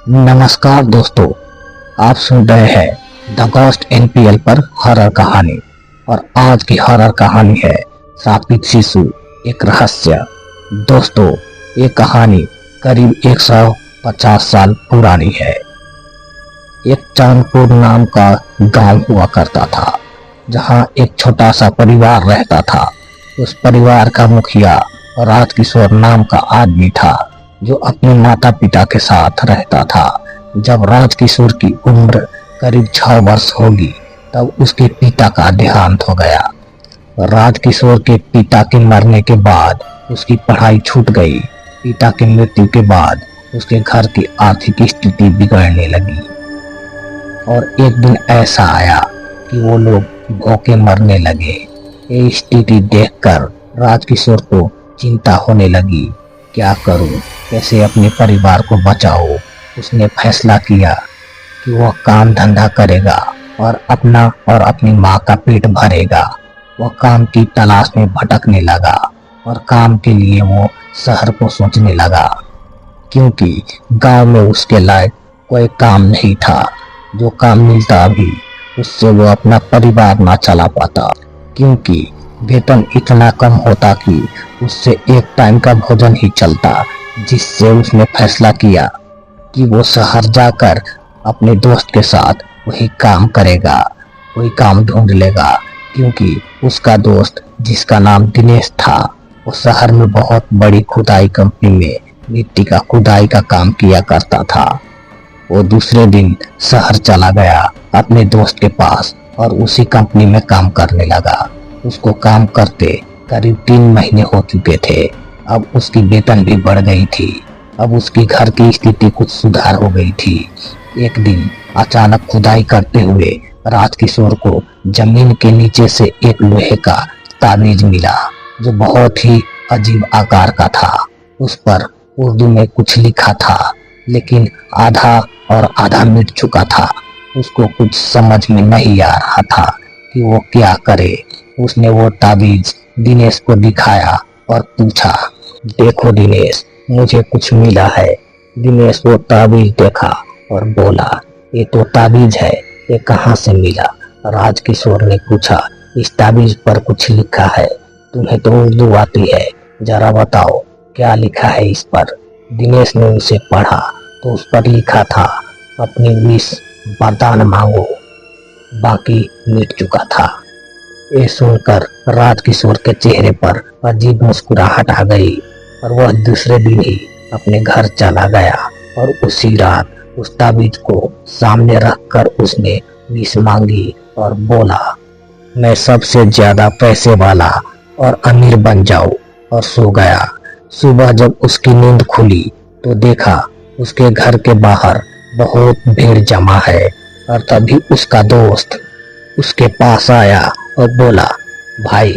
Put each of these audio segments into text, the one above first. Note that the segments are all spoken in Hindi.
नमस्कार दोस्तों, आप सुन रहे हैं द घोस्ट एनपीएल पर हॉरर कहानी। और आज की हॉरर कहानी है श्रापित शिशु, एक रहस्य। दोस्तों, ये कहानी करीब 150 साल पुरानी है। एक चांदपुर नाम का गांव हुआ करता था, जहां एक छोटा सा परिवार रहता था। उस परिवार का मुखिया राजकिशोर नाम का आदमी था, जो अपने माता पिता के साथ रहता था। जब राजकिशोर की उम्र करीब 6 वर्ष होगी, तब उसके पिता का देहांत हो गया। राजकिशोर के पिता के मरने के बाद उसकी पढ़ाई छूट गई। पिता की मृत्यु के बाद उसके घर की आर्थिक स्थिति बिगड़ने लगी और एक दिन ऐसा आया कि वो लोग भूखे मरने लगे। ये स्थिति देखकर राजकिशोर को चिंता होने लगी। क्या करूं, कैसे अपने परिवार को बचाऊं? उसने फैसला किया कि वह काम धंधा करेगा और अपना और अपनी माँ का पेट भरेगा। वह काम की तलाश में भटकने लगा और काम के लिए वो शहर को सोचने लगा, क्योंकि गांव में उसके लायक कोई काम नहीं था। जो काम मिलता भी, उससे वो अपना परिवार ना चला पाता, क्योंकि वेतन इतना कम होता कि उससे एक टाइम का भोजन ही चलता। जिससे उसने फैसला किया कि वो शहर जाकर अपने दोस्त के साथ वही काम करेगा, वही काम ढूंढ लेगा, क्योंकि उसका दोस्त, जिसका नाम दिनेश था, वो शहर में बहुत बड़ी खुदाई कंपनी में मिट्टी का खुदाई का काम किया करता था। वो दूसरे दिन शहर चला गया अपने दोस्त के पास और उसी कंपनी में काम करने लगा। उसको काम करते करीब 3 महीने हो चुके थे। अब उसकी वेतन भी बढ़ गई थी। अब उसकी घर की स्थिति कुछ सुधार हो गई थी। एक दिन अचानक खुदाई करते हुए राजकिशोर को जमीन के नीचे से एक लोहे का ताबीज मिला, जो बहुत ही अजीब आकार का था। उस पर उर्दू में कुछ लिखा था, लेकिन आधा और आधा मिट चुका था। उसको कुछ समझ में नहीं आ रहा था कि वो क्या करे। उसने वो ताबीज दिनेश को दिखाया और पूछा, देखो दिनेश, मुझे कुछ मिला है। दिनेश वो ताबीज देखा और बोला, ये तो ताबीज है, ये कहाँ से मिला? राजकिशोर ने पूछा, इस ताबीज पर कुछ लिखा है, तुम्हें तो उर्दू आती है, जरा बताओ क्या लिखा है इस पर। दिनेश ने उसे पढ़ा तो उस पर लिखा था, अपनी विश वरदान मांगो, बाकी मिट चुका था। ये सुनकर राजकिशोर के चेहरे पर अजीब मुस्कुराहट आ गई और वह दूसरे दिन ही अपने घर चला गया और उसी रात उस ताबीज को सामने रखकर उसने विश मांगी और बोला, मैं सबसे ज्यादा पैसे वाला और अमीर बन जाऊं, और सो गया। सुबह जब उसकी नींद खुली तो देखा उसके घर के बाहर बहुत भीड़ जमा है, और तभी उसका दोस्त उसके पास आया और बोला, भाई,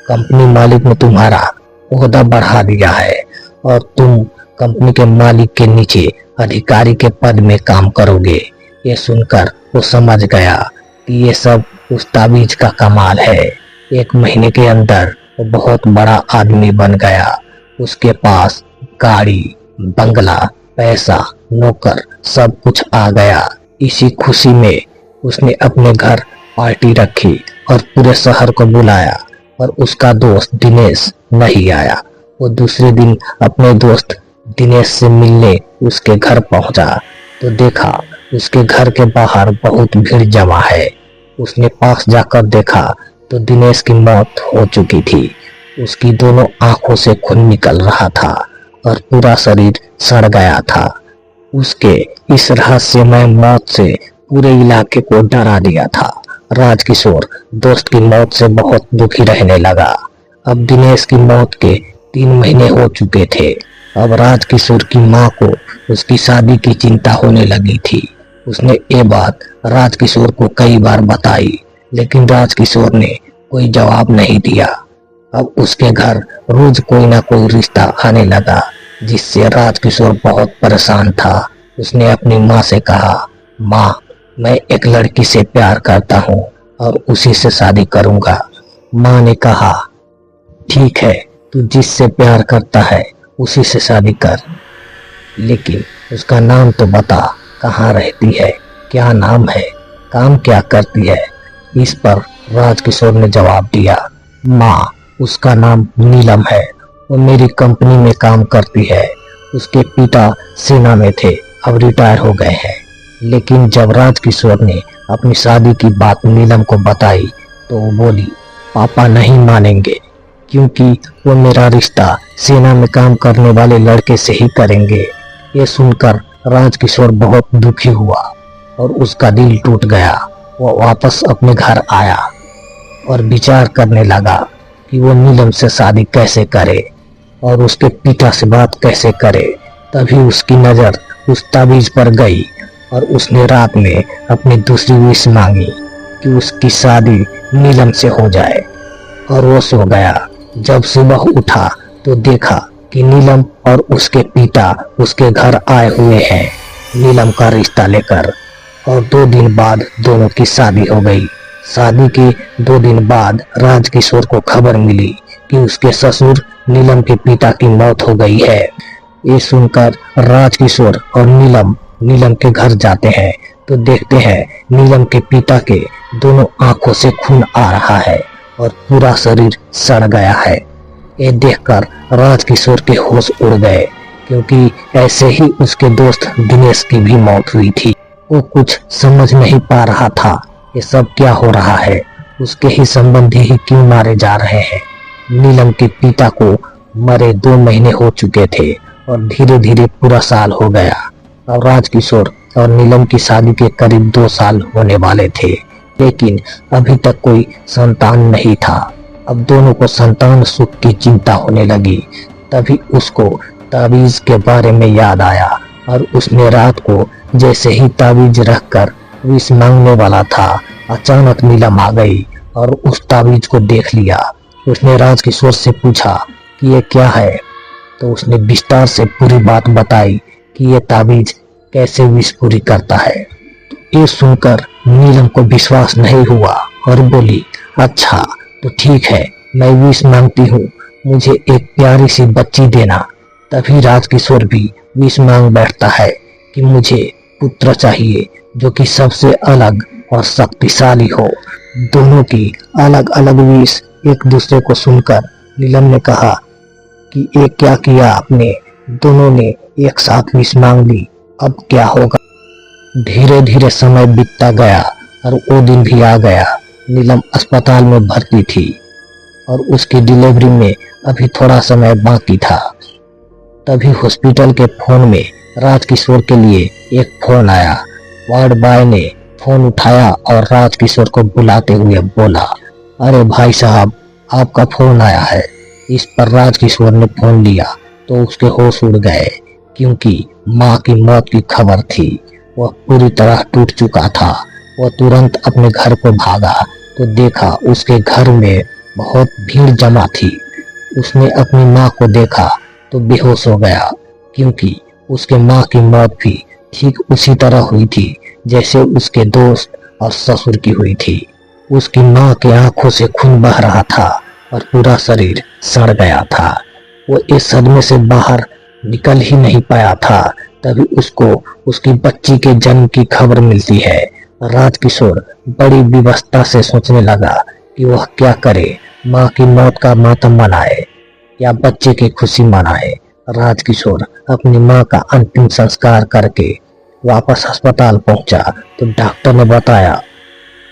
कंपनी मालिक ने तुम्हारा ओहदा बढ़ा दिया है और तुम कंपनी के मालिक के नीचे अधिकारी के पद में काम करोगे। ये सुनकर वो समझ गया कि ये सब उस ताबीज का कमाल है। 1 महीने के अंदर वो बहुत बड़ा आदमी बन गया। उसके पास गाड़ी, बंगला, पैसा, नौकर, सब कुछ आ गया। इसी खुशी में उसने अपने घर पार्टी रखी और पूरे शहर को बुलाया, और उसका दोस्त दिनेश नहीं आया। वो दूसरे दिन अपने दोस्त दिनेश से मिलने उसके घर पहुंचा तो देखा उसके घर के बाहर बहुत भीड़ जमा है। उसने पास जाकर देखा तो दिनेश की मौत हो चुकी थी। उसकी दोनों आंखों से खून निकल रहा था और पूरा शरीर सड़ गया था। उसके इस रहस्यमय मौत से पूरे इलाके को डरा दिया था। राजकिशोर दोस्त की मौत से बहुत दुखी रहने लगा। अब दिनेश की मौत के 3 महीने हो चुके थे। अब राजकिशोर की माँ को उसकी शादी की चिंता होने लगी थी। उसने ये बात राजकिशोर को कई बार बताई, लेकिन राजकिशोर ने कोई जवाब नहीं दिया। अब उसके घर रोज कोई ना कोई रिश्ता आने लगा, जिससे राजकिशोर बहुत परेशान था। उसने अपनी माँ से कहा, माँ, मैं एक लड़की से प्यार करता हूँ और उसी से शादी करूँगा। माँ ने कहा, ठीक है, तू जिससे प्यार करता है उसी से शादी कर, लेकिन उसका नाम तो बता, कहाँ रहती है, क्या नाम है, काम क्या करती है। इस पर राजकिशोर ने जवाब दिया, माँ, उसका नाम नीलम है, वो मेरी कंपनी में काम करती है। उसके पिता सेना में थे, अब रिटायर हो गए हैं। लेकिन जब राजकिशोर ने अपनी शादी की बात नीलम को बताई तो वो बोली, पापा नहीं मानेंगे, क्योंकि वो मेरा रिश्ता सेना में काम करने वाले लड़के से ही करेंगे। ये सुनकर राजकिशोर बहुत दुखी हुआ और उसका दिल टूट गया। वो वापस अपने घर आया और विचार करने लगा कि वो नीलम से शादी कैसे करे और उसके पिता से बात कैसे करे। तभी उसकी नज़र उस ताबीज पर गई और उसने रात में अपनी दूसरी विश मांगी कि उसकी शादी नीलम से हो जाए, और वो सो गया। जब सुबह उठा तो देखा कि नीलम और उसके पिता उसके घर आए हुए हैं नीलम का रिश्ता लेकर, और 2 दिन बाद दोनों की शादी हो गई। शादी के 2 दिन बाद राजकिशोर को खबर मिली कि उसके ससुर नीलम के पिता की मौत हो गई है। ये सुनकर राजकिशोर और नीलम के घर जाते हैं तो देखते हैं नीलम के पिता के दोनों आंखों से खून आ रहा है और पूरा शरीर सड़ गया है। ये देखकर राजकिशोर के होश उड़ गए, क्योंकि ऐसे ही उसके दोस्त दिनेश की भी मौत हुई थी। वो कुछ समझ नहीं पा रहा था, ये सब क्या हो रहा है, उसके ही संबंधी ही क्यों मारे जा रहे हैं। नीलम के पिता को मरे 2 महीने हो चुके थे और धीरे धीरे पूरा साल हो गया, और राजकिशोर और नीलम की शादी के करीब 2 साल होने वाले थे, लेकिन अभी तक कोई संतान नहीं था। अब दोनों को संतान सुख की चिंता होने लगी। तभी उसको ताबीज के बारे में याद आया और उसने रात को जैसे ही ताबीज रखकर विष मांगने वाला था, अचानक नीलम आ गई और उस ताबीज को देख लिया। उसने राजकिशोर से पूछा कि ये क्या है, तो उसने विस्तार से पूरी बात बताई कि ये ताबीज कैसे विष पूरी करता है। तो ये सुनकर नीलम को विश्वास नहीं हुआ और बोली, अच्छा तो ठीक है, मैं विष मांगती हूँ, मुझे एक प्यारी सी बच्ची देना। तभी राजकिशोर भी विष मांग बैठता है कि मुझे पुत्र चाहिए जो कि सबसे अलग और शक्तिशाली हो। दोनों की अलग अलग विष एक दूसरे को सुनकर नीलम ने कहा कि ये क्या किया आपने, दोनों ने एक साथ विष मांग ली, अब क्या होगा। धीरे धीरे समय बीतता गया और वो दिन भी आ गया। नीलम अस्पताल में भर्ती थी और उसकी डिलीवरी में अभी थोड़ा समय बाकी था। तभी हॉस्पिटल के फोन में राजकिशोर के लिए एक फोन आया। वार्ड बॉय ने फोन उठाया और राजकिशोर को बुलाते हुए बोला, अरे भाई साहब, आपका फोन आया है। इस पर राजकिशोर ने फोन लिया तो उसके होश उड़ गए, क्योंकि माँ की मौत की खबर थी। वह पूरी तरह टूट चुका था। वह तुरंत अपने घर को भागा तो देखा उसके घर में बहुत भीड़ जमा थी। उसने अपनी माँ को देखा तो बेहोश हो गया, क्योंकि उसके माँ की मौत भी ठीक उसी तरह हुई थी जैसे उसके दोस्त और ससुर की हुई थी। उसकी माँ के आंखों से खून बह रहा था और पूरा शरीर सड़ गया था। वो इस सदमे से बाहर निकल ही नहीं पाया था। तभी उसको उसकी बच्ची के जन्म की खबर मिलती है। राजकिशोर बड़ी विवशता से सोचने लगा कि वह क्या करे, माँ की मौत का मातम मनाए या बच्चे की खुशी मनाए। राजकिशोर अपनी माँ का अंतिम संस्कार करके वापस अस्पताल पहुंचा तो डॉक्टर ने बताया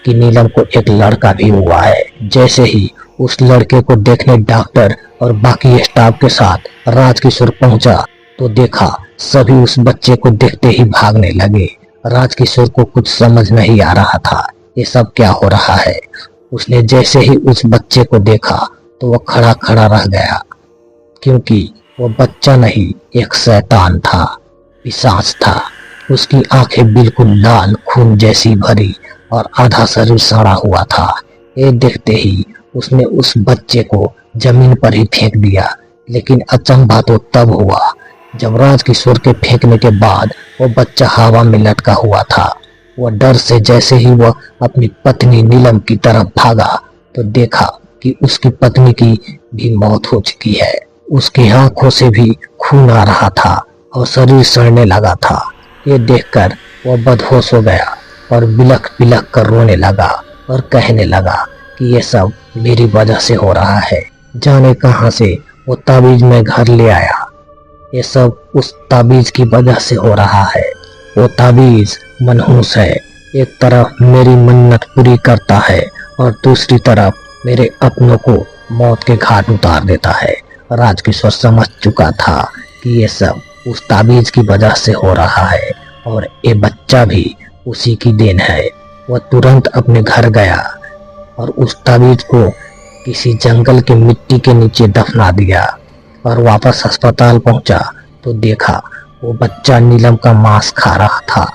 कि नीलम को एक लड़का भी हुआ है। जैसे ही उस लड़के को देखने डॉक्टर और बाकी स्टाफ के साथ राजकिशोर पहुंचा तो देखा सभी उस बच्चे को देखते ही भागने लगे। राजकिशोर को कुछ समझ नहीं आ रहा था, ये सब क्या हो रहा है। उसने जैसे ही उस बच्चे को देखा तो वह खड़ा खड़ा रह गया, क्योंकि वह बच्चा नहीं, एक शैतान था, पिशाच था। उसकी आंखें बिल्कुल लाल खून जैसी भरी और आधा शरीर सड़ा हुआ था। ये देखते ही उसने उस बच्चे को जमीन पर ही फेंक दिया। लेकिन अचंभा तो तब हुआ जब राजकिशोर के फेंकने के बाद वो बच्चा हवा में लटका हुआ था। वह डर से जैसे ही वह अपनी पत्नी नीलम की तरफ भागा तो देखा कि उसकी पत्नी की भी मौत हो चुकी है। उसकी आंखों से भी खून आ रहा था और शरीर सड़ने लगा था। ये देखकर वह बदहोश हो गया और बिलख बिलख कर रोने लगा और कहने लगा कि ये सब मेरी वजह से हो रहा है। जाने कहां से वो ताबीज में घर ले आया। ये सब उस ताबीज की वजह से हो रहा है। वो ताबीज मनहूस है। एक तरफ मेरी मन्नत पूरी करता है और दूसरी तरफ मेरे अपनों को मौत के घाट उतार देता है। राजकिशोर समझ चुका था कि ये सब उस ताबीज की वजह से हो रहा है और ये बच्चा भी उसी की देन है। वह तुरंत अपने घर गया और उस ताबीज को किसी जंगल के मिट्टी के नीचे दफना दिया और वापस अस्पताल पहुंचा तो देखा वो बच्चा नीलम का मांस खा रहा था।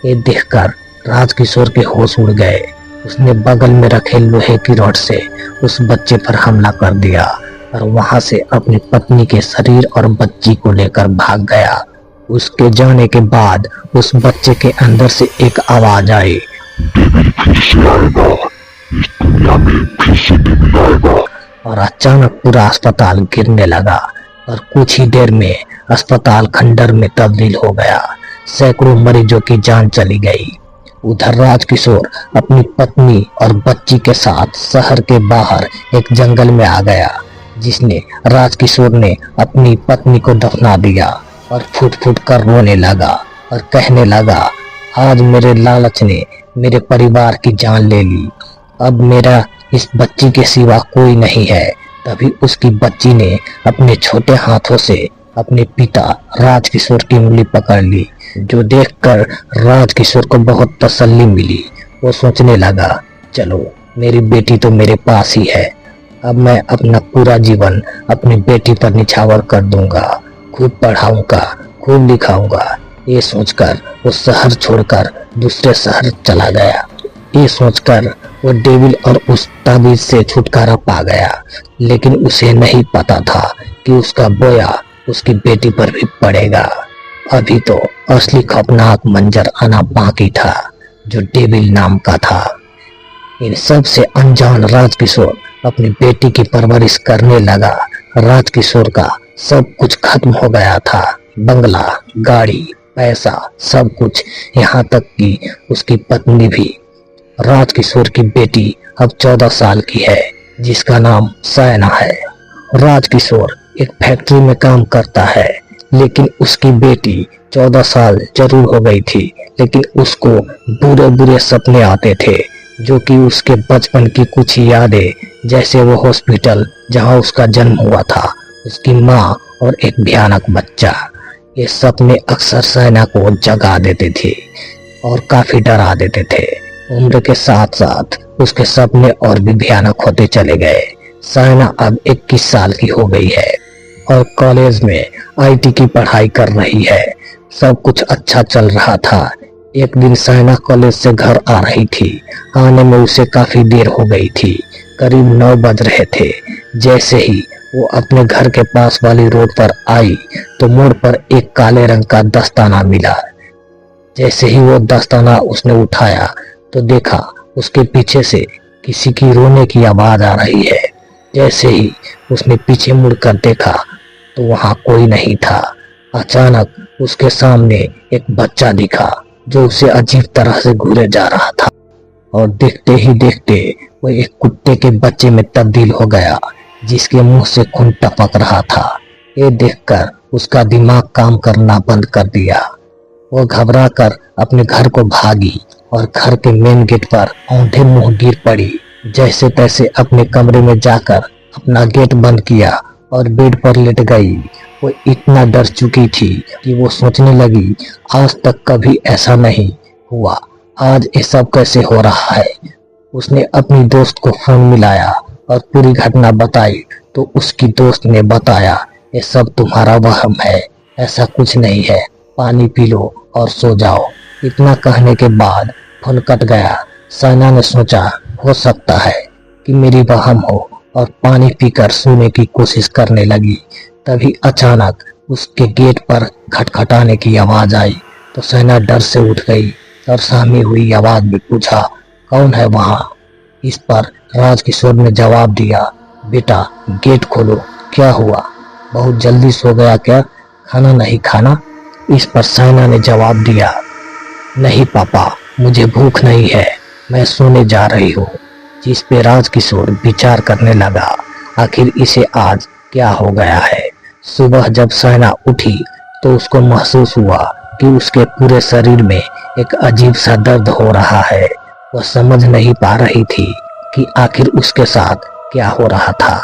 ये देखकर राजकिशोर के होश उड़ गए। उसने बगल में रखे लोहे की रॉड से उस बच्चे पर हमला कर दिया और वहां से अपनी पत्नी के शरीर और बच्ची को लेकर भाग गया। उसके जाने के बाद उस बच्चे के अंदर से एक आवाज आई, और अचानक पूरा अस्पताल गिरने लगा और कुछ ही देर में अस्पताल खंडर में तब्दील हो गया। सैकड़ों मरीजों की जान चली गई। उधर राजकिशोर अपनी पत्नी और बच्ची के साथ शहर के बाहर एक जंगल में आ गया, जिसने राजकिशोर ने अपनी पत्नी को दफना दिया और फूट फूट कर रोने लगा और कहने लगा, आज मेरे लालच ने मेरे परिवार की जान ले ली। अब मेरा इस बच्ची के सिवा कोई नहीं है। तभी उसकी बच्ची ने अपने छोटे हाथों से अपने पिता राजकिशोर की उंगली पकड़ ली, जो देखकर राजकिशोर को बहुत तसल्ली मिली। वो सोचने लगा, चलो मेरी बेटी तो मेरे पास ही है, अब मैं अपना पूरा जीवन अपनी बेटी पर निछावर कर दूंगा, खूब पढ़ाऊंगा, खूब लिखाऊंगा। ये सोचकर वो शहर छोड़कर दूसरे शहर चला गया। ये सोचकर वो डेविल और उस ताबीज से छुटकारा पा गया, लेकिन उसे नहीं पता था कि उसका बोया उसकी बेटी पर भी पड़ेगा। अभी तो असली खौफनाक मंजर आना बाकी था, जो डेविल नाम का था। इन सब से अनजान राजकिशोर अपनी बेटी की परवरिश करने लगा। राजकिशोर का सब कुछ खत्म हो गया था, बंगला, गाड़ी, पैसा, सब कुछ, यहाँ तक कि उसकी पत्नी भी। राजकिशोर की बेटी अब 14 साल की है, जिसका नाम सायना है। राजकिशोर एक फैक्ट्री में काम करता है, लेकिन उसकी बेटी 14 साल जरूर हो गई थी, लेकिन उसको बुरे बुरे सपने आते थे, जो कि उसके बचपन की कुछ यादें, जैसे वो हॉस्पिटल जहां उसका जन्म हुआ था, उसकी माँ और एक भयानक बच्चा। ये सपने अक्सर सायना को जगा देते थे और काफी डरा देते थे। उम्र के साथ साथ उसके सपने और भी भयानक होते चले गए। सायना अब 21 साल की हो गई है और कॉलेज में आईटी की पढ़ाई कर रही है। सब कुछ अच्छा चल रहा था। एक दिन सायना कॉलेज से घर आ रही थी। आने में उसे काफी देर हो गई थी, करीब 9 बज रहे थे। जैसे ही वो अपने घर के पास वाली रोड पर आई तो मोड़ पर एक काले रंग का दस्ताना मिला। जैसे ही वो दस्ताना उसने उठाया तो देखा उसके पीछे से किसी की रोने की आवाज आ रही है। जैसे ही उसने पीछे मुड़कर देखा तो वहां कोई नहीं था। अचानक उसके सामने एक बच्चा दिखा, जो उसे अजीब तरह से घूरे जा रहा था और देखते ही देखते वो एक कुत्ते के बच्चे में तब्दील हो गया, जिसके मुंह से खून टपक रहा था। ये देखकर उसका दिमाग काम करना बंद कर दिया। वो घबराकर अपने घर को भागी और घर के मेन गेट पर औंधे मुंह गिर पड़ी। जैसे तैसे अपने कमरे में जाकर अपना गेट बंद किया और बेड पर लेट गई। वो इतना डर चुकी थी कि वो सोचने लगी, आज तक कभी ऐसा नहीं हुआ, आज ये सब कैसे हो रहा है। उसने अपनी दोस्त को फोन मिलाया और पूरी घटना बताई तो उसकी दोस्त ने बताया, ये सब तुम्हारा वहम है, ऐसा कुछ नहीं है, पानी पी लो और सो जाओ। इतना कहने के बाद फोन कट गया। सायना ने सोचा, हो सकता है कि मेरी वहम हो, और पानी पीकर सोने की कोशिश करने लगी। तभी अचानक उसके गेट पर खटखटाने की आवाज आई तो सायना डर से उठ गई और सामने हुई आवाज में पूछा, कौन है वहां। इस पर राजकिशोर ने जवाब दिया, बेटा गेट खोलो। क्या हुआ, बहुत जल्दी सो गया क्या, खाना नहीं खाना। इस पर साइना ने जवाब दिया, नहीं पापा, मुझे भूख नहीं है, मैं सोने जा रही हूँ। जिस पे राजकिशोर विचार करने लगा, आखिर इसे आज क्या हो गया है। सुबह जब साइना उठी तो उसको महसूस हुआ कि उसके पूरे शरीर में एक अजीब सा दर्द हो रहा है। वह समझ नहीं पा रही थी कि आखिर उसके साथ क्या हो रहा था।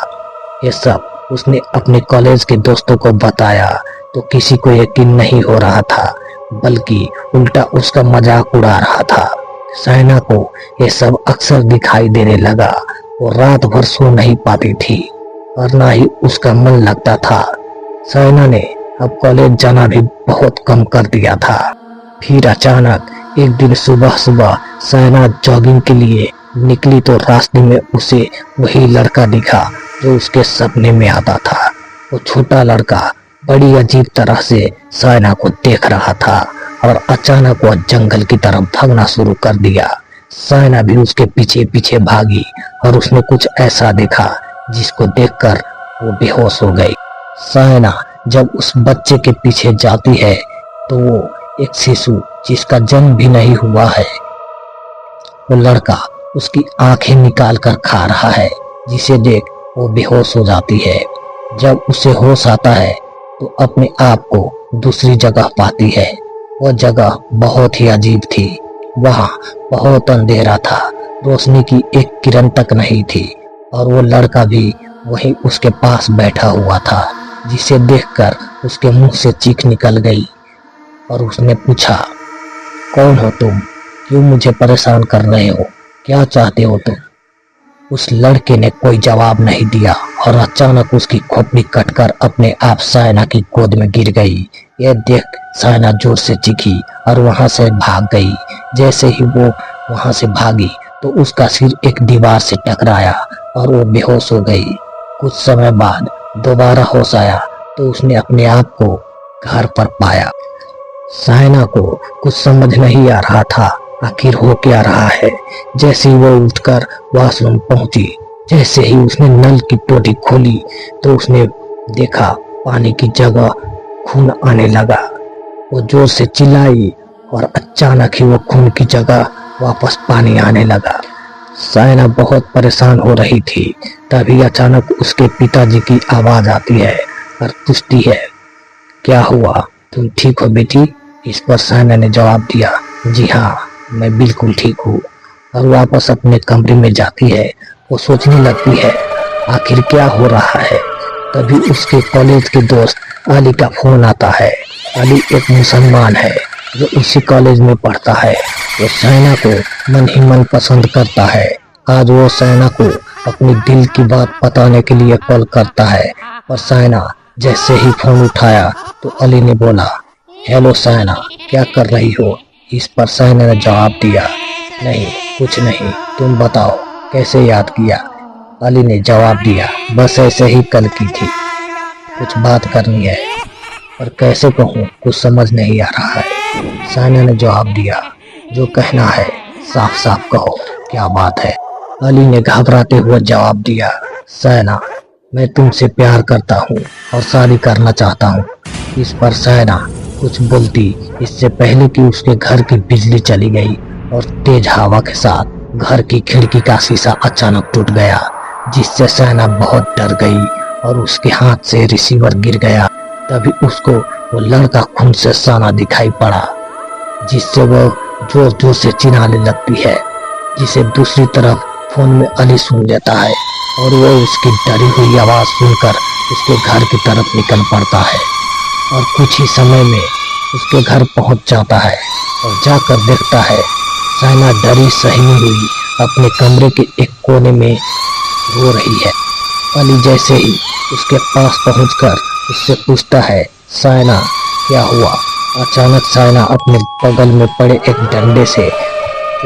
ये सब उसने अपने कॉलेज के दोस्तों को बताया तो किसी को यकीन नहीं हो रहा था, बल्कि उल्टा उसका मजाक उड़ा रहा था। साइना को ये सब अक्सर दिखाई देने लगा। वो रात भर सो नहीं पाती थी और ना ही उसका मन लगता था। साइना ने अब कॉलेज जाना भी बहुत कम कर दिया था। फिर अचानक एक दिन सुबह सुबह साइना जॉगिंग के लिए निकली तो रास्ते में उसे वही लड़का दिखा जो उसके सपने में आता था। वो छोटा लड़का बड़ी अजीब तरह से साइना को देख रहा था और अचानक वह जंगल की तरफ भागना शुरू कर दिया। साइना भी उसके पीछे पीछे भागी और उसने कुछ ऐसा देखा जिसको देखकर वो बेहोश हो गई। साइना जब उस बच्चे के पीछे जाती है तो वो एक शिशु जिसका जन्म भी नहीं हुआ है, वो लड़का उसकी आंखें निकाल कर खा रहा है, जिसे देख वो बेहोश हो जाती है। जब उसे होश आता है तो अपने आप को दूसरी जगह पाती है। वह जगह बहुत ही अजीब थी। वहां बहुत अंधेरा था, रोशनी की एक किरण तक नहीं थी और वो लड़का भी वहीं उसके पास बैठा हुआ था, जिसे देखकर उसके मुंह से चीख निकल गई और उसने पूछा, कौन हो तुम? क्यों मुझे परेशान कर रहे हो? क्या चाहते हो तुम? उस लड़के ने कोई जवाब नहीं दिया और अचानक उसकी खोपड़ी कटकर अपने आप साइना की गोद में गिर गई। यह देख साइना जोर से चीखी और वहां से भाग गई। जैसे ही वो वहां से भागी तो उसका सिर एक दीवार से टकराया और वो बेहोश हो गई। कुछ समय बाद दोबारा होश आया तो उसने अपने आप को घर पर पाया। साइना को कुछ समझ नहीं आ रहा था आखिर हो क्या रहा है। जैसे ही वो उठकर वॉशरूम पहुंची, जैसे ही उसने नल की टोटी खोली तो उसने देखा पानी की जगह खून आने लगा। वो जोर से चिल्लाई और अचानक ही वो खून की जगह वापस पानी आने लगा। साइना बहुत परेशान हो रही थी। तभी अचानक उसके पिताजी की आवाज आती है और पूछती है, क्या हुआ, तुम ठीक हो बेटी? इस पर साइना ने जवाब दिया, जी हाँ, मैं बिल्कुल ठीक हूँ। और वापस अपने कमरे में जाती है। वो सोचने लगती है आखिर क्या हो रहा है। तभी उसके कॉलेज के दोस्त अली का फोन आता है। अली एक मुसलमान है जो उसी कॉलेज में पढ़ता है। वो साइना को मन ही मन पसंद करता है। आज वो साइना को अपनी दिल की बात बताने के लिए कॉल करता है, और साइना जैसे ही फोन उठाया तो अली ने बोला, हेलो साइना, क्या कर रही हो? इस पर साइना ने जवाब दिया, नहीं कुछ नहीं, तुम बताओ कैसे याद किया? अली ने जवाब दिया, बस ऐसे ही कल की थी, कुछ बात करनी है, पर कैसे कहूँ कुछ समझ नहीं आ रहा है। साइना ने जवाब दिया, जो कहना है साफ साफ कहो, क्या बात है? अली ने घबराते हुए जवाब दिया, साइना, मैं तुमसे प्यार करता हूँ और शादी करना चाहता हूँ। इस पर साइना कुछ बोलती इससे पहले कि उसके घर की बिजली चली गई और तेज हवा के साथ घर की खिड़की का शीशा अचानक टूट गया, जिससे साइना बहुत डर गई और उसके हाथ से रिसीवर गिर गया। तभी उसको वो लड़का खून से साना दिखाई पड़ा, जिससे वो जोर जोर से चिल्लाने लगती है, जिसे दूसरी तरफ फोन में अली सुन लेता है और वो उसकी डरी हुई आवाज सुनकर उसके घर की तरफ निकल पड़ता है और कुछ ही समय में उसके घर पहुंच जाता है और जाकर देखता है साइना डरी सहमी हुई अपने कमरे के एक कोने में रो रही है। अली जैसे ही उसके पास पहुंचकर उससे पूछता है, साइना क्या हुआ? अचानक साइना अपने बगल में पड़े एक डंडे से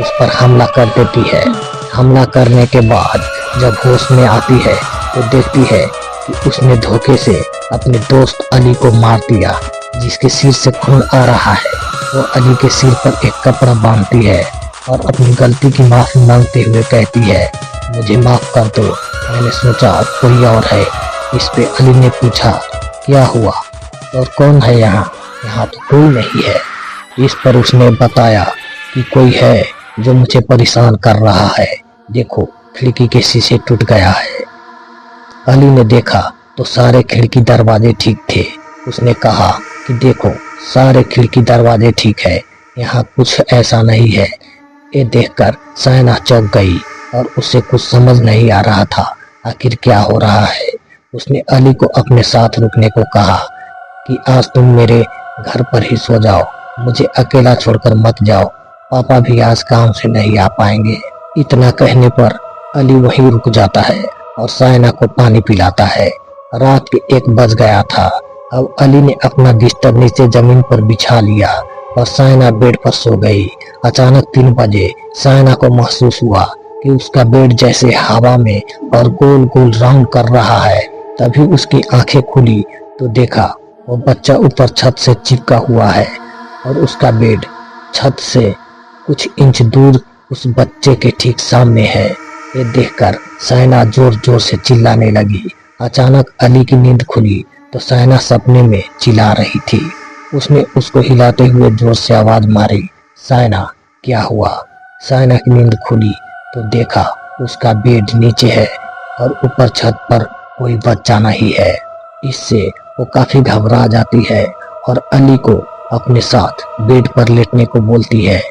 उस पर हमला कर देती है। हमला करने के बाद जब होश में आती है तो देखती है कि उसने धोखे से अपने दोस्त अली को मार दिया, जिसके सिर से खून आ रहा है। वो अली के सिर पर एक कपड़ा बांधती है और अपनी गलती की माफी मांगते हुए कहती है, मुझे माफ कर दो, मैंने सोचा कोई और है। इस पे अली ने पूछा, क्या हुआ और कौन है यहाँ? यहाँ तो कोई नहीं है। इस पर उसने बताया कि कोई है जो मुझे परेशान कर रहा है, देखो खिड़की के शीशे टूट गया है। अली ने देखा तो सारे खिड़की दरवाजे ठीक थे। उसने कहा कि देखो सारे खिड़की दरवाजे ठीक है, यहाँ कुछ ऐसा नहीं है। ये देखकर सायना चौंक गई और उसे कुछ समझ नहीं आ रहा था आखिर क्या हो रहा है। उसने अली को अपने साथ रुकने को कहा कि आज तुम मेरे घर पर ही सो जाओ, मुझे अकेला छोड़कर मत जाओ, पापा भी आज काम से नहीं आ पाएंगे। इतना कहने पर अली वहीं रुक जाता है और सायना को पानी पिलाता है। रात के 1 बज गया था। अब अली ने अपना बिस्तर नीचे जमीन पर बिछा लिया और सायना बेड पर सो गई। अचानक 3 बजे सायना को महसूस हुआ कि उसका बेड जैसे हवा में और गोल गोल राउंड कर रहा है। तभी उसकी आंखें खुली तो देखा वो बच्चा ऊपर छत से चिपका हुआ है और उसका बेड छत से कुछ इंच दूर उस बच्चे के ठीक सामने है। ये देखकर सायना जोर जोर से चिल्लाने लगी। अचानक अली की नींद खुली तो सायना सपने में चिल्ला रही थी। उसने उसको हिलाते हुए जोर से आवाज मारी, सायना क्या हुआ? सायना की नींद खुली तो देखा उसका बेड नीचे है और ऊपर छत पर कोई बच्चा नहीं है। इससे वो काफी घबरा जाती है और अली को अपने साथ बेड पर लेटने को बोलती है।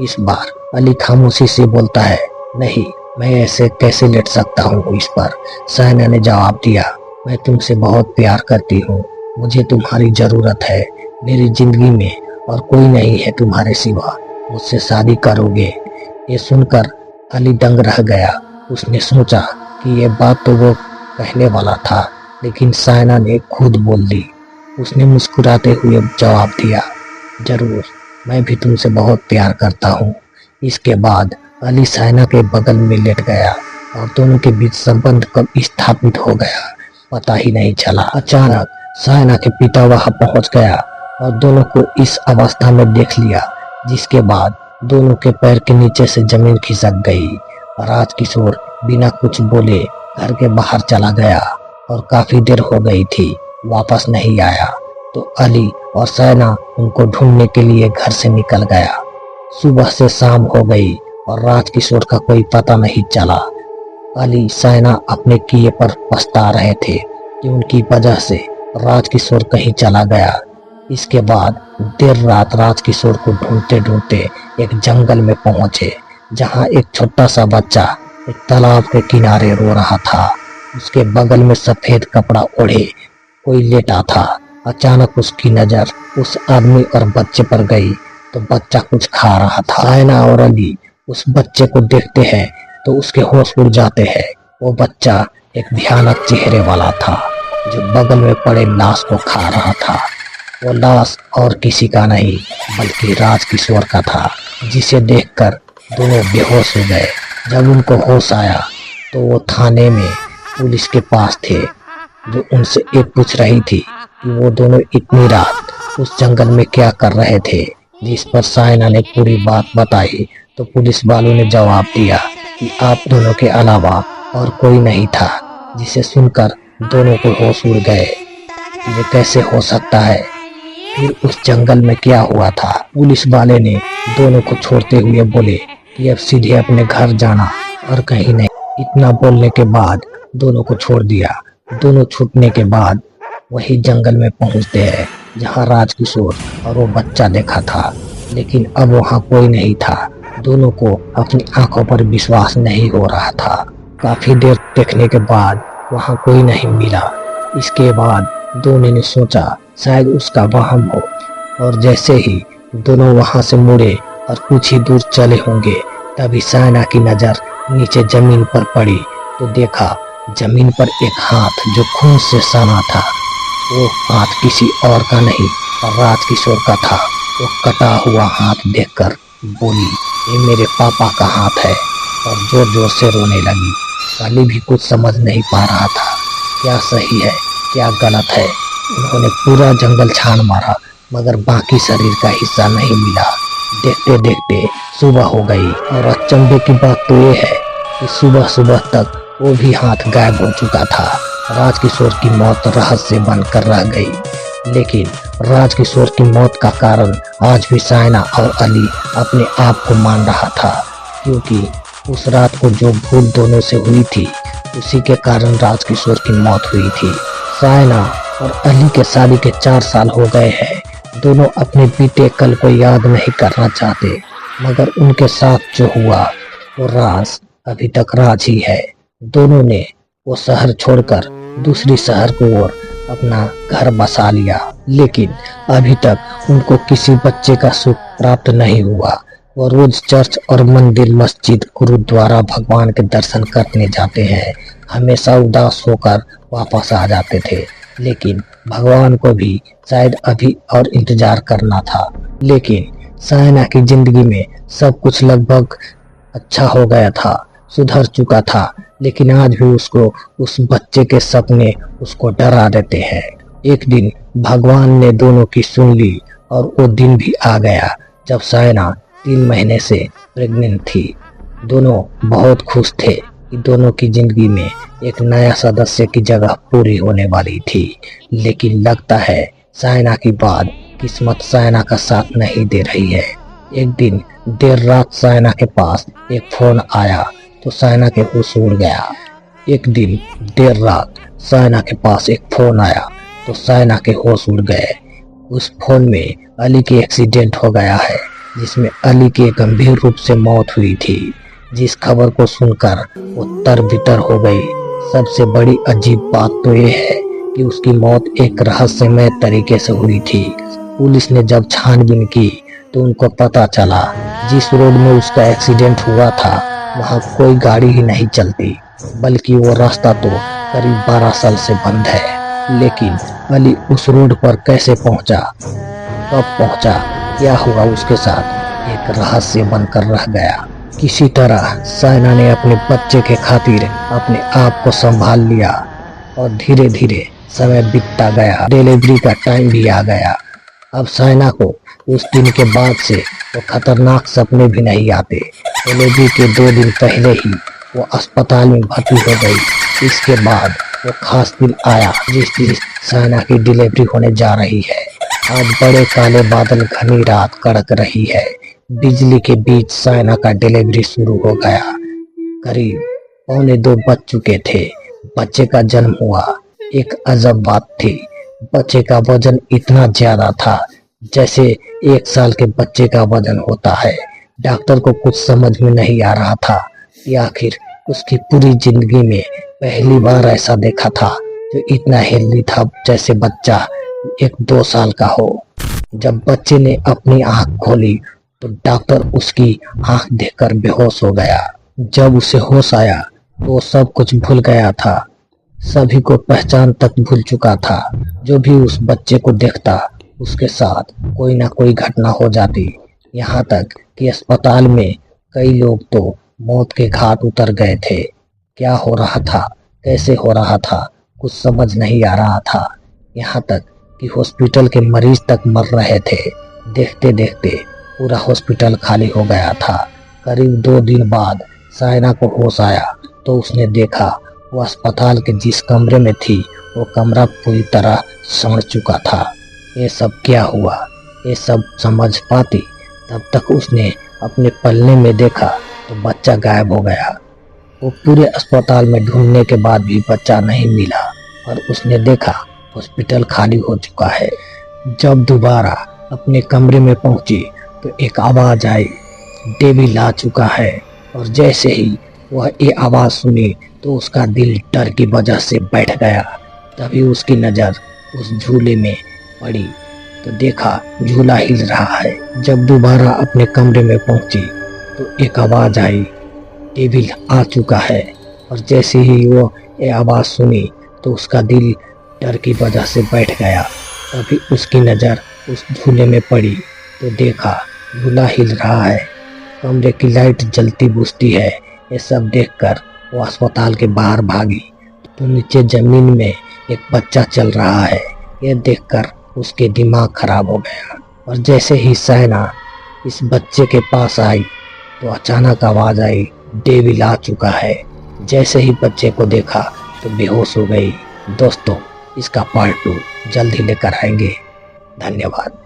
इस बार अली खामोशी से बोलता है, नहीं मैं ऐसे कैसे लेट सकता हूँ इस पर। सायना ने जवाब दिया, मैं तुमसे बहुत प्यार करती हूँ, मुझे तुम्हारी जरूरत है, मेरी जिंदगी में और कोई नहीं है तुम्हारे सिवा, मुझसे शादी करोगे? ये सुनकर अली दंग रह गया। उसने सोचा कि ये बात तो वो कहने वाला था, लेकिन सायना ने खुद बोल दी। उसने मुस्कुराते हुए जवाब दिया, जरूर, मैं भी तुमसे बहुत प्यार करता हूँ। इसके बाद अली सायना के बगल में लेट गया और दोनों के बीच संबंध कब स्थापित हो गया पता ही नहीं चला। अचानक सायना के पिता वहां पहुंच गया और दोनों को इस अवस्था में देख लिया, जिसके बाद दोनों के पैर के नीचे से जमीन खिसक गई। राजकिशोर बिना कुछ बोले घर के बाहर चला गया और काफी देर हो गई थी, वापस नहीं आया। तो अली और सायना उनको ढूंढने के लिए घर से निकल गया। सुबह से शाम हो गई और राजकिशोर का कोई पता नहीं चला। अली सायना अपने किए पर पछता रहे थे कि उनकी वजह से राजकिशोर कहीं चला गया। इसके बाद देर रात राजकिशोर को ढूंढते ढूंढते एक जंगल में पहुंचे, जहां एक छोटा सा बच्चा एक तालाब के किनारे रो रहा था। उसके बगल में सफेद कपड़ा ओढ़े कोई लेटा था। अचानक उसकी नजर उस आदमी और बच्चे पर गई तो बच्चा कुछ खा रहा था। सायना और अली उस बच्चे को देखते हैं तो उसके होश उड़ जाते हैं। वो बच्चा एक भयानक चेहरे वाला था जो बगल में पड़े लाश को खा रहा था। वो लाश और किसी का नहीं बल्कि राजकिशोर का था, जिसे देखकर दोनों बेहोश हो गए। जब उनको होश आया तो वो थाने में पुलिस के पास थे, जो उनसे ये पूछ रही थी कि वो दोनों इतनी रात उस जंगल में क्या कर रहे थे। जिस पर सायना ने पूरी बात बताई तो पुलिस वालों ने जवाब दिया कि आप दोनों के अलावा और कोई नहीं था। जिसे सुनकर दोनों को होश उड़ गए। ये कैसे हो सकता है? फिर उस जंगल में क्या हुआ था? पुलिस वाले ने दोनों को छोड़ते हुए बोले कि अब सीधे अपने घर जाना और कहीं नहीं। इतना बोलने के बाद दोनों को छोड़ दिया। दोनों छूटने के बाद वही जंगल में पहुंचते हैं जहां राजकिशोर और वो बच्चा देखा था, लेकिन अब वहां कोई नहीं था। दोनों को अपनी आंखों पर विश्वास नहीं हो रहा था। काफी देर देखने के बाद वहां कोई नहीं मिला। इसके बाद दोनों ने सोचा शायद उसका वहम हो, और जैसे ही दोनों वहां से मुड़े और कुछ ही दूर चले होंगे तभी सायना की नजर नीचे जमीन पर पड़ी तो देखा जमीन पर एक हाथ जो खून से सना था। वो हाथ किसी और का नहीं राजकिशोर का था। वो कटा हुआ हाथ देखकर बोली, ये मेरे पापा का हाथ है, और जोर जोर से रोने लगी। अली भी कुछ समझ नहीं पा रहा था क्या सही है क्या गलत है। उन्होंने पूरा जंगल छान मारा मगर बाकी शरीर का हिस्सा नहीं मिला। देखते देखते सुबह हो गई और अचंभे की बात तो ये है कि सुबह सुबह तक वो भी हाथ गायब हो चुका था। राजकिशोर की मौत रहस्य बनकर रह गई, लेकिन राजकिशोर की मौत का कारण आज भी सायना और अली अपने आप को मान रहा था, क्योंकि उस रात को जो भूल दोनों से हुई थी उसी के कारण राजकिशोर की मौत हुई थी। सायना और अली के शादी के 4 साल हो गए हैं। दोनों अपने बीते कल को याद नहीं करना चाहते, मगर उनके साथ जो हुआ वो राज अभी तक राज ही है। दोनों ने वो शहर छोड़कर दूसरी शहर को और अपना घर बसा लिया, लेकिन अभी तक उनको किसी बच्चे का सुख प्राप्त नहीं हुआ। वो रोज चर्च और मंदिर, मस्जिद, गुरुद्वारा, भगवान के दर्शन करने जाते हैं। हमेशा उदास होकर वापस आ जाते थे, लेकिन भगवान को भी शायद अभी और इंतजार करना था। लेकिन सायना की जिंदगी में सब कुछ लगभग अच्छा हो गया था, सुधर चुका था, लेकिन आज भी उसको उस बच्चे के सपने उसको डरा देते हैं। एक दिन भगवान ने दोनों की सुन ली और वो दिन भी आ गया जब सायना 3 महीने से प्रेग्नेंट थी। दोनों बहुत खुश थे कि दोनों की जिंदगी में एक नया सदस्य की जगह पूरी होने वाली थी, लेकिन लगता है सायना की बाद किस्मत सायना का साथ नहीं दे रही है। एक दिन देर रात सायना के पास एक फोन आया तो सायना के होश उड़ गया। एक दिन देर रात सायना के पास एक फोन आया तो सायना के होश उड़ गए। उस फोन में अली के एक्सीडेंट हो गया है, जिसमें अली की गंभीर रूप से मौत हुई थी। जिस खबर को सुनकर वो तर-बितर हो गई। सबसे बड़ी अजीब बात तो ये है कि उसकी मौत एक रहस्यमय तरीके से हुई थी। पुलिस ने जब छानबीन की तो उनको पता चला जिस रोड में उसका एक्सीडेंट हुआ था वहाँ कोई गाड़ी ही नहीं चलती, बल्कि वो रास्ता तो करीब 12 साल से बंद है। लेकिन अली उस रोड पर कैसे पहुँचा, कब पहुँचा, क्या हुआ उसके साथ, एक रहस्य बनकर रह गया। किसी तरह सायना ने अपने बच्चे के खातिर अपने आप को संभाल लिया और धीरे धीरे समय बीतता गया। डिलीवरी का टाइम भी आ गया। अब सायना को उस दिन के बाद से वो खतरनाक सपने भी नहीं आते। डिलीवरी के 2 दिन पहले ही वो अस्पताल में भर्ती हो गई। इसके बाद वो खास दिन आया जिस दिन सायना की डिलीवरी होने जा रही है। आज बड़े काले बादल, घनी रात कड़क रही है। बिजली के बीच सायना का डिलीवरी शुरू हो गया। करीब 1:45 बज चुके थे। बच्चे का जन्म हुआ। एक अजब बात थी, बच्चे का वजन इतना ज्यादा था जैसे 1 साल के बच्चे का वजन होता है। डॉक्टर को कुछ समझ में नहीं आ रहा था कि आखिर उसकी पूरी जिंदगी में पहली बार ऐसा देखा था जो इतना हेल्दी था, जैसे बच्चा 1-2 साल का हो। जब बच्चे ने अपनी आंख खोली तो डॉक्टर उसकी आंख देखकर बेहोश हो गया। जब उसे होश आया तो सब कुछ भूल गया था, सभी को पहचान तक भूल चुका था। जो भी उस बच्चे को देखता उसके साथ कोई ना कोई घटना हो जाती। यहाँ तक कि अस्पताल में कई लोग तो मौत के घाट उतर गए थे। क्या हो रहा था, कैसे हो रहा था, कुछ समझ नहीं आ रहा था। यहाँ तक कि हॉस्पिटल के मरीज तक मर रहे थे। देखते देखते पूरा हॉस्पिटल खाली हो गया था। करीब 2 दिन बाद सायना को होश आया तो उसने देखा वो अस्पताल के जिस कमरे में थी वो कमरा पूरी तरह सड़ चुका था। ये सब क्या हुआ, ये सब समझ पाती तब तक उसने अपने पलने में देखा तो बच्चा गायब हो गया। वो पूरे अस्पताल में ढूंढने के बाद भी बच्चा नहीं मिला और उसने देखा हॉस्पिटल खाली हो चुका है। जब दोबारा अपने कमरे में पहुंची तो एक आवाज आई, डेविल आ चुका है। और जैसे ही वह ये आवाज सुनी तो उसका दिल डर की वजह से बैठ गया। तभी उसकी नजर उस झूले में पड़ी तो देखा झूला हिल रहा है। जब दोबारा अपने कमरे में पहुंची तो एक आवाज आई, डेविल आ चुका है। और जैसे ही वो ये आवाज सुनी तो उसका दिल डर की वजह से बैठ गया। तभी उसकी नज़र उस झूले में पड़ी तो देखा झूला हिल रहा है, कमरे की लाइट जलती बुझती है। ये सब देखकर वो अस्पताल के बाहर भागी तो नीचे जमीन में एक बच्चा चल रहा है। ये देखकर उसके दिमाग खराब हो गया। और जैसे ही सायना इस बच्चे के पास आई तो अचानक आवाज आई, डेविल आ चुका है। जैसे ही बच्चे को देखा तो बेहोश हो गई। दोस्तों, इसका पार्ट 2 जल्द ही लेकर आएंगे। धन्यवाद।